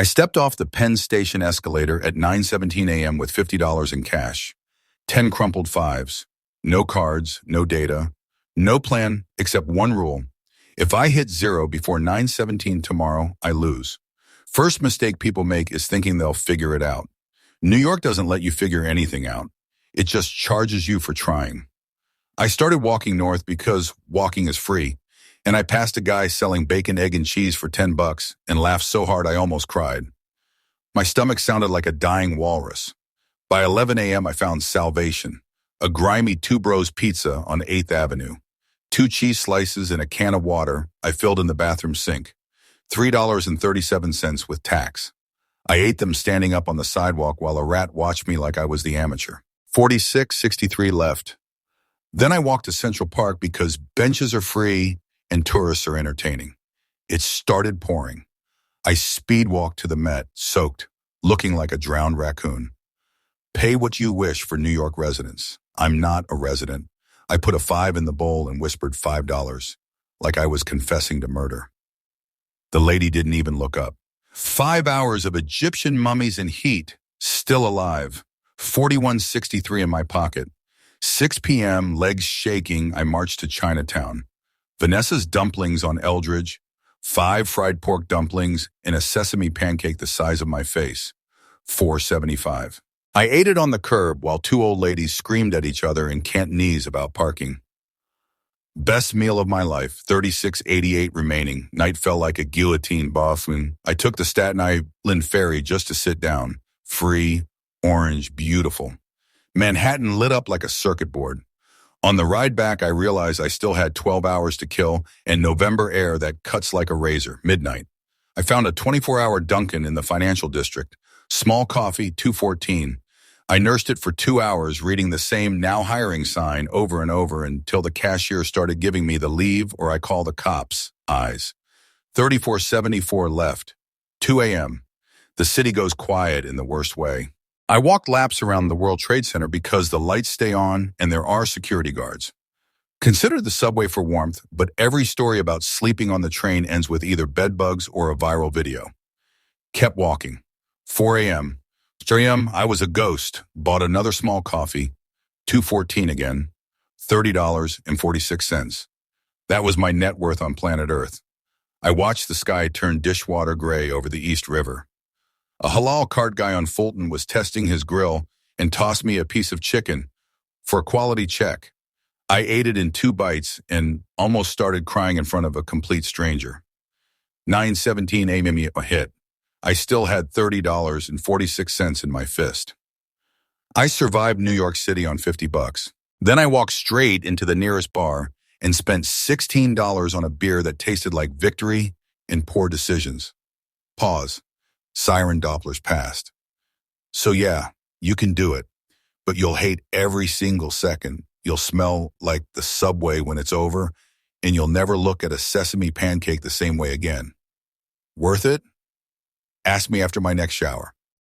I stepped off the Penn Station escalator at 9:17 a.m. with $50 in cash, 10 crumpled fives, no cards, no data, no plan except one rule. If I hit zero before 9:17 tomorrow, I lose. First mistake people make is thinking they'll figure it out. New York doesn't let you figure anything out. It just charges you for trying. I started walking north because walking is free, and I passed a guy selling bacon, egg, and cheese for $10 and laughed so hard I almost cried. My stomach sounded like a dying walrus. By 11 a.m. I found salvation, a grimy Two Bros pizza on 8th Avenue. 2 cheese slices and a can of water I filled in the bathroom sink. $3.37 with tax. I ate them standing up on the sidewalk while a rat watched me like I was the amateur. 46.63 left. Then I walked to Central Park because benches are free and tourists are entertaining. It started pouring. I speed walked to the Met, soaked, looking like a drowned raccoon. Pay what you wish for New York residents. I'm not a resident. I put a 5 in the bowl and whispered $5, like I was confessing to murder. The lady didn't even look up. 5 hours of Egyptian mummies in heat, still alive. 41.63 in my pocket. 6 p.m., legs shaking, I marched to Chinatown. Vanessa's dumplings on Eldridge, 5 fried pork dumplings, and a sesame pancake the size of my face. $4.75. I ate it on the curb while 2 old ladies screamed at each other in Cantonese about parking. Best meal of my life, 36.88 remaining. Night fell like a guillotine boffin. I took the Staten Island Ferry just to sit down. Free, orange, beautiful. Manhattan lit up like a circuit board. On the ride back, I realized I still had 12 hours to kill and November air that cuts like a razor, midnight. I found a 24-hour Dunkin' in the financial district. Small coffee, $2.14. I nursed it for 2 hours, reading the same now hiring sign over and over until the cashier started giving me the leave or I call the cops eyes. 34.74 left. 2 a.m. The city goes quiet in the worst way. I walked laps around the World Trade Center because the lights stay on and there are security guards. Consider the subway for warmth, but every story about sleeping on the train ends with either bedbugs or a viral video. Kept walking. 4 a.m. 3 a.m. I was a ghost. Bought another small coffee. $2.14 again. $30.46. That was my net worth on planet Earth. I watched the sky turn dishwater gray over the East River. A halal cart guy on Fulton was testing his grill and tossed me a piece of chicken for a quality check. I ate it in 2 bites and almost started crying in front of a complete stranger. 9:17 a.m. a hit. I still had $30.46 in my fist. I survived New York City on $50. Then I walked straight into the nearest bar and spent $16 on a beer that tasted like victory and poor decisions. Pause. Siren Dopplers passed. So yeah, you can do it, but you'll hate every single second. You'll smell like the subway when it's over, and you'll never look at a sesame pancake the same way again. Worth it? Ask me after my next shower.